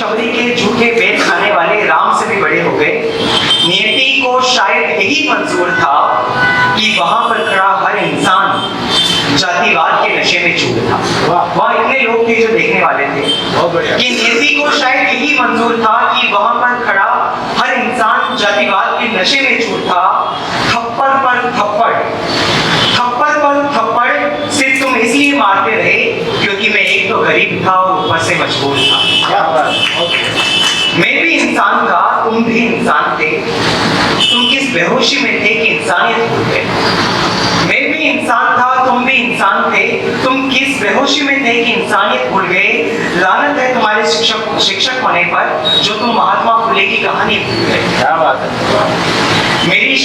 शबरी के झूठे पेट खाने वाले राम से भी बड़े हो गए। नियति को शायद यही मंजूर था कि वहां पर खड़ा हर इंसान जातिवाद के नशे में चूर था। वहां इतने लोग थे जो देखने वाले थे कि नियति को शायद यही मंजूर था कि वहां पर खड़ा हर इंसान जातिवाद के नशे में चूर था। थप्पड़ पर थप्पड़, थप्पड़ पर थप्पड़ सिर्फ तुम इसलिए मारते रहे क्योंकि मैं एक तो गरीब था और ऊपर से मजबूर था। मैं भी इंसान था, तुम भी इंसान थे। तुम किस बेहोशी में थे कि इंसानियत भूल गए। मैं भी इंसान था, तुम भी इंसान थे। तुम किस बेहोशी में थे कि इंसानियत भूल गए। लानत है तुम्हारे शिक्षक होने पर जो तुम महात्मा फुले की कहानी भूल गए। क्या बात है। मेरी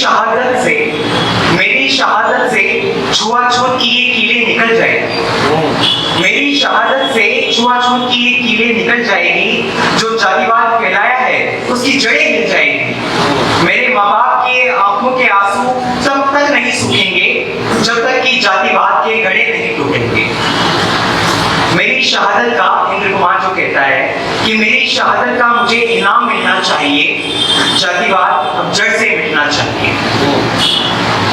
शहादत से छुआछूत की ये कीलें निकल जाएगी। मेरी शहादत से छुआछूत की ये कीलें निकल जाएगी। जो जातिवाद फैलाया है उसकी जड़ें हिल जाएगी। मेरे माँ बाप के आंखों के आंसू तब तक नहीं सूखेंगे जब तक कि जातिवाद के गड़े नहीं टूटेंगे। मेरी शहादत का, इंद्र कुमार जो कहता है कि मेरी शहादत का मुझे इनाम मिलना चाहिए, जातिवाद अब जड़ से मिटना चाहिए।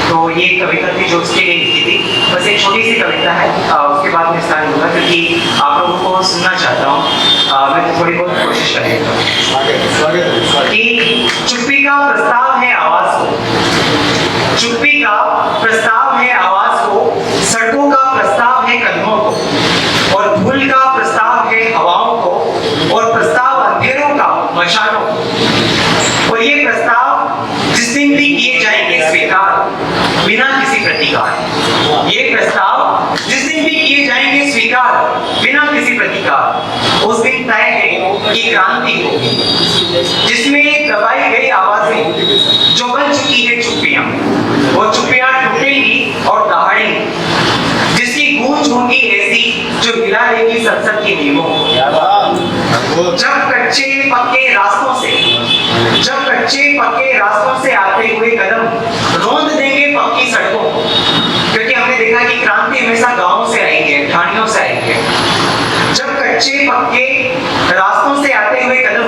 तो ये कविता थी जो उसके लिए लिखी थी। बस एक छोटी सी कविता है, उसके बाद मैं स्टार्ट होगा क्योंकि आप लोगों को सुनना चाहता हूँ। मैं थोड़ी बहुत कोशिश करेगा कि चुप्पी का प्रस्ताव है आवाज को, चुप्पी का प्रस्ताव है आवाज को, सड़कों का प्रस्ताव है कदमों को, और धूल का प्रस्ताव है हवाओं को, और प्रस्ताव अंधेरों का मशालों को। और ये प्रस्ताव जिस दिन भी किए जाएंगे स्वीकार बिना किसी प्रतिकार, ये प्रस्ताव जिस दिन भी किए जाएंगे स्वीकार बिना किसी प्रतिकार, उस दिन तय है कि क्रांति होगी जिसमें दबाई गई आवाजें जो बन चुकी है चुप्पियां, वो चुप्पियां टूटेंगी और दहाड़ेंगी, जिसकी गूंज होगी ऐसी जो हिला देगी संसद की नींवों को। जब कच्चे पक्के रास्तों से आते हुए कदम रोंद देंगे पक्की सड़कों को, क्योंकि हमने देखा कि क्रांति हमेशा गांवों से आई है, ठाणियों से आई है। जब कच्चे पक्के रास्तों से आते हुए कदम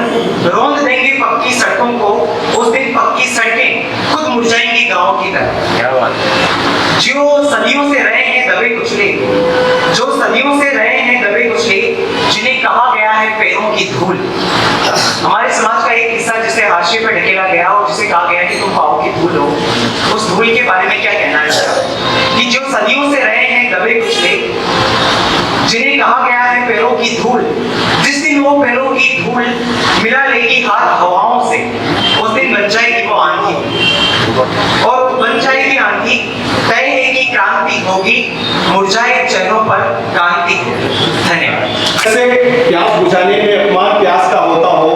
रोंद देंगे पक्की सड़कों को, उस दिन पक्की सड़कें खुद मुड़ जाएंगी गांवों की तरफ। क्या बात है। जो सदियों से रहे हैं दबे कुचले, जो सदियों से रहे हैं दबे कुचले, जिन्हें कहा गया है पैरों की धूल। हमारे समाज का एक हिस्सा जिसे हाशिए पर ढकेला गया और जिसे कहा गया कि तुम पाँव की धूल हो, उस धूल के बारे में क्या कहना है कि जो सदियों से रहे हैं दबे कुचले, जिन्हें कहा गया है पैरों की धूल, जिस दिन वो पैरों की धूल मिला लेगी हाथ हवाओं से, उस दिन बन जाएगी वो आंधी, और बन जाएगी आंधी। तय है कि क्रांति होगी, मुरझाए चेहरों पर क्रांति होगी। धन्यवाद। प्यास बुझाने में अपमान प्यास का होता हो,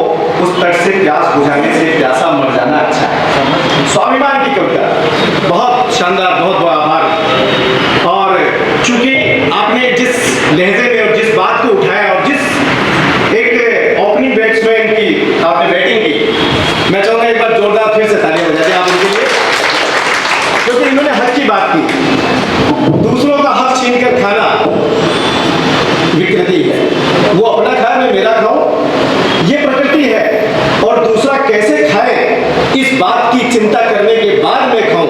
उस तट से प्यास बुझाने से प्यासा मर जाना अच्छा है। स्वाभिमान की कविता बहुत शानदार, बहुत बड़ा आभार। और चूंकि आपने जिस लहजे में और जिस बात को उठाया और जिस एक ओपनिंग बैट्समैन की आपने बैटिंग की, मैं चाहूंगा एक बार जोरदार फिर से तालियां बजा दें आप उनके लिए, क्योंकि इन्होंने हक की बात की। दूसरों का हक छीनकर खाना विकृति है, वो अपना खाए मैं मेरा खाऊं, ये प्रकृति है। और दूसरा कैसे खाए इस बात की चिंता करने के बाद मैं खाऊं,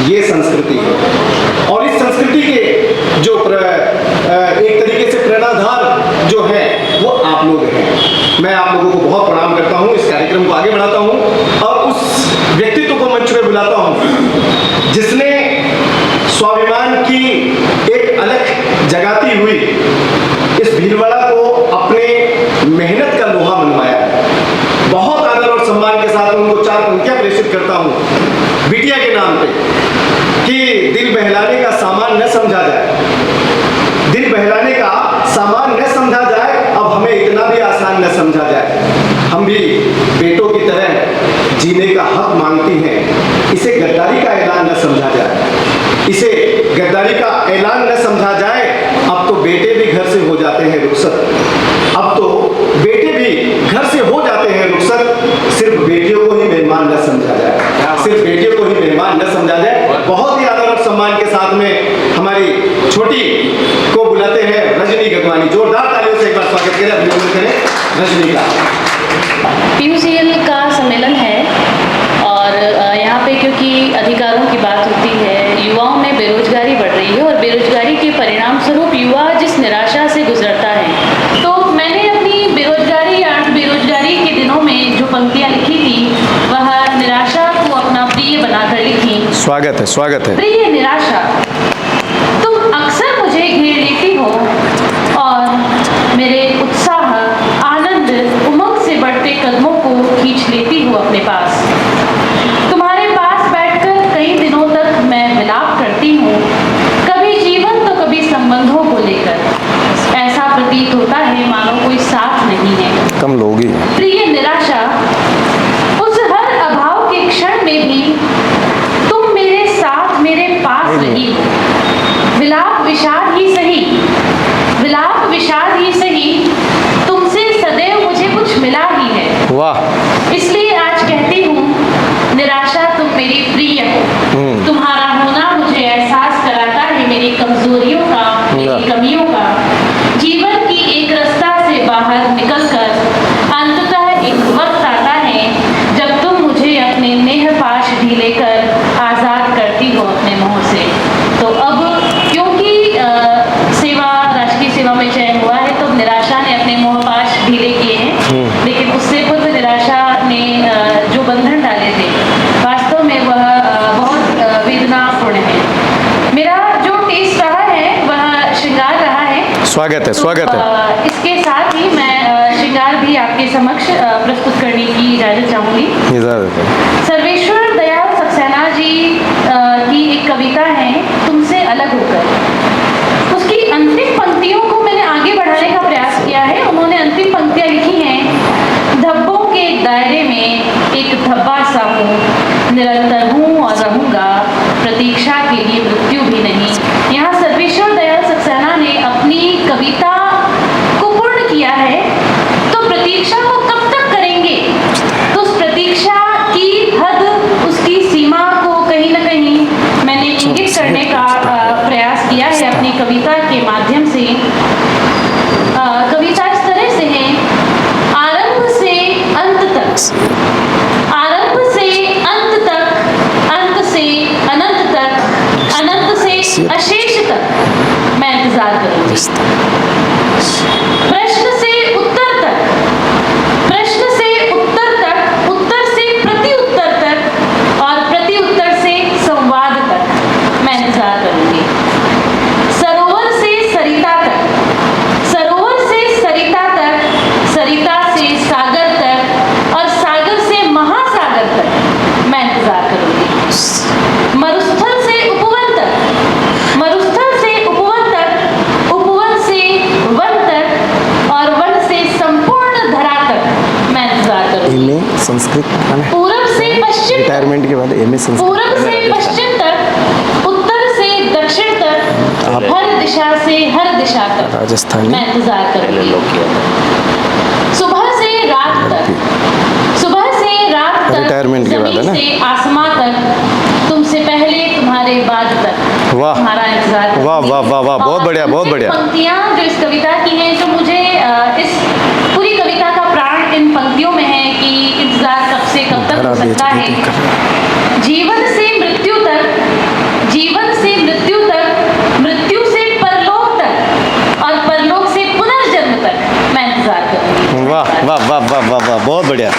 ये संस्कृति है। और इस संस्कृति के जो एक तरीके से प्रेरणाधार जो है वो आप लोग हैं। मैं आप लोगों को बहुत प्रणाम करता हूं, इस कार्यक्रम को आगे बढ़ाता हूं और उस व्यक्तित्व को मंच पे बुलाता हूं जिसने स्वाभिमान की एक अलग जगाती हुई इस भीलवाड़ा को अपने मेहनत का लोहा मनवाया है। बहुत आदर और सम्मान के साथ उनको 4 पंक्तियां प्रेषित करता हूं बिटिया के नाम पे कि दिल बहलाने का सामान न समझा जाए, दिल बहलाने का सामान न समझा जाए, अब हमें इतना भी आसान न समझा जाए। हम भी बेटों की तरह जीने का हक मांगती हैं, इसे गद्दारी का ऐलान न समझा जाए, इसे गद्दारी का ऐलान न समझा जाए। अब तो बेटे भी घर से हो जाते हैं रुखसत, अब तो बेटे भी घर से हो जाते हैं रुखसत, सिर्फ बेटियों को ही मेहमान न समझा जाए, सिर्फ बेटियों को ही मेहमान न समझा जाए। बहुत ही आदर और सम्मान के साथ में हमारी छोटी को बुलाते हैं रजनी गगवानी। जोरदार तालियों से एक बार स्वागत करें, अभिनंदन करें रजनी का। पीयूसीएल का सम्मेलन है और यहाँ पे क्योंकि अधिकारों की बात होती है, युवाओं में बेरोजगारी बढ़ रही है और बेरोजगारी के परिणाम स्वरूप युवा जिस निराशा से गुजरता है, तो मैंने अपनी बेरोजगारी के दिनों में जो पंक्तियाँ लिखी थी वह निराशा को अपना प्रिय बनाकर लिखी। स्वागत है प्रिय निराशा, तुम अक्सर मुझे घेर लेती हो और मेरे उत्साह, आनंद, उमंग से बढ़ते कदमों को खींच लेती हो अपने पास। तुम्हारे पास बैठकर कई दिनों तक मैं विलाप करती हूँ, कभी जीवन तो कभी संबंधों को लेकर। ऐसा प्रतीत होता है मानो कोई साथ नहीं है। कम लोग ही प्रिय निराशा, उस हर अभाव के क्षण में भी तुम मेरे साथ, मेरे पास रही हो। विलाप विषाद ही सही, तुमसे सदैव मुझे कुछ मिला ही है। वाह। इसलिए आज कहती हूँ, निराशा तुम मेरी प्रिय हो। तुम्हारा होना मुझे एहसास कराता है मेरी कमजोरियों का, मेरी कमियों का। जीवन की एक रास्ता से बाहर निकलकर अंततः एक वक्त आता है जब तुम मुझे अपने नेह पाश ढीले कर आजाद करती हो अपने मोह से। तो अब क्योंकि राष्ट्रीय सेवा में चयन हुआ है, तो निराशा ने अपने मोह पाश ढीले किए हैं, लेकिन उससे पूर्व निराशा ने जो बंधन डाले थे, वास्तव में वह बहुत वेदनापूर्ण है। मेरा जो टेस्ट रहा है वह श्रृंगार रहा है। स्वागत है। इसके साथ ही मैं श्रृंगार भी आपके समक्ष प्रस्तुत करने की इजाजत चाहूंगी। सर्वेश्वर दयाल सक्सेना जी की एक कविता है, तुमसे अलग होकर। उसकी अंतिम पंक्तियों को मैंने आगे बढ़ाने का प्रयास किया है। उन्होंने अंतिम पंक्तियां लिखी हैं, धब्बों के दायरे में एक धब्बा सा हूँ, निरंतर हूँ और रहूंगा, प्रतीक्षा के लिए मृत्यु भी नहीं। यहाँ सर्वेश्वर दयाल सक्सेना ने अपनी कविता को पूर्ण किया है। तो प्रतीक्षा को कब तक करेंगे? तो उस प्रतीक्षा की हद, उसकी सीमा को कहीं न कहीं मैंने इंगित करने का प्रयास किया है अपनी कविता के माध्यम से। कविता इस तरह से है, आरंभ से अंत तक, आरंभ से अंत तक, अंत से अनंत तक, अनंत से अशेष तक मैं इंतजार करूंगी। प्रश्न से उत्तर तक, प्रश्न से उत्तर तक, उत्तर से प्रति उत्तर तक और प्रति उत्तर से संवाद तक मैं इंतजार करूंगी। सरोवर से सरिता तक, सरोवर से सरिता तक, सरिता से सागर तक और सागर से महासागर तक मैं इंतजार करूंगी। मरुस्थल से उपवन तक, मरुस्थल से उपवन तक, उपवन से वन तक और वन से संपूर्ण धरा तक मैं इंतजार करूंगी। संस्कृत पूरब से पश्चिम, रिटायरमेंट के बाद पूरब से पश्चिम तक, उत्तर से दक्षिण तक, हर दिशा तक राजस्थानी मैं इंतजार करूंगी। सुबह से रात तक, सुबह से रात तक, रिटायरमेंट के बाद है ना? जमीन से आसमां तक, तुमसे पहले तुम्हारे बाद तक वाह। तुम्हारा इंतजार करूंगी। वाह वाह वाह वाह, बहुत और बढ़िया, बहुत अंतिम बढ़िया। पंक्तियां जो इस कविता की हैं, जो मुझे इस पूरी कविता का प्राण इन पंक्तियों में है कि इंतजार कब से कब तक हो सकता है। जीवन से मृत्यु तक, जीवन से मृत्यु तक, मृत्यु से परलोक तक और परलोक से पुनर्जन्म तक मैं इंतजार करूंगी। वाह वाह वाह वाह वाह वाह, बहुत बढ़िया।